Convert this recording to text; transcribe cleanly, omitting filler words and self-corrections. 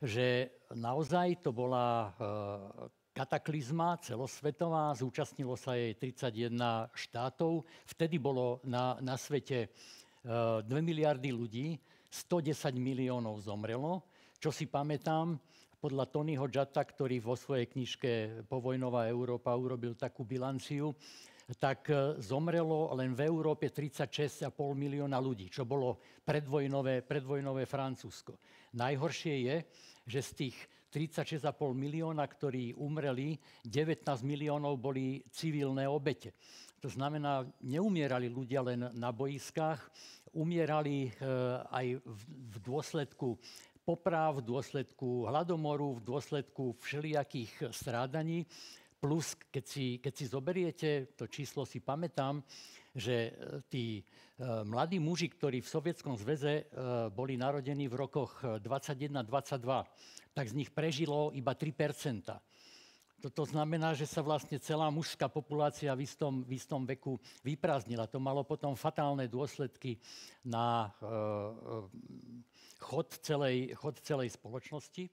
že naozaj to bola kataklizma celosvetová, zúčastnilo sa jej 31 štátov. Vtedy bolo na svete 2 miliardy ľudí, 110 miliónov zomrelo. Čo si pamätám, podľa Tonyho Jutta, ktorý vo svojej knižke Povojnová Európa urobil takú bilanciu, tak zomrelo len v Európe 36,5 milióna ľudí, čo bolo predvojnové Francúzsko. Najhoršie je, že z tých 36,5 milióna, ktorí umreli, 19 miliónov boli civilné obete. To znamená, neumierali ľudia len na boiskách, umierali aj v dôsledku popráv, v dôsledku hladomoru, v dôsledku všelijakých strádaní. Plus, keď si zoberiete, to číslo si pamätám, že tí mladí muži, ktorí v Sovietskom zväze boli narodení v rokoch 21-22, tak z nich prežilo iba 3%. To znamená, že sa vlastne celá mužská populácia v istom veku vyprázdnila. To malo potom fatálne dôsledky na chod celej spoločnosti.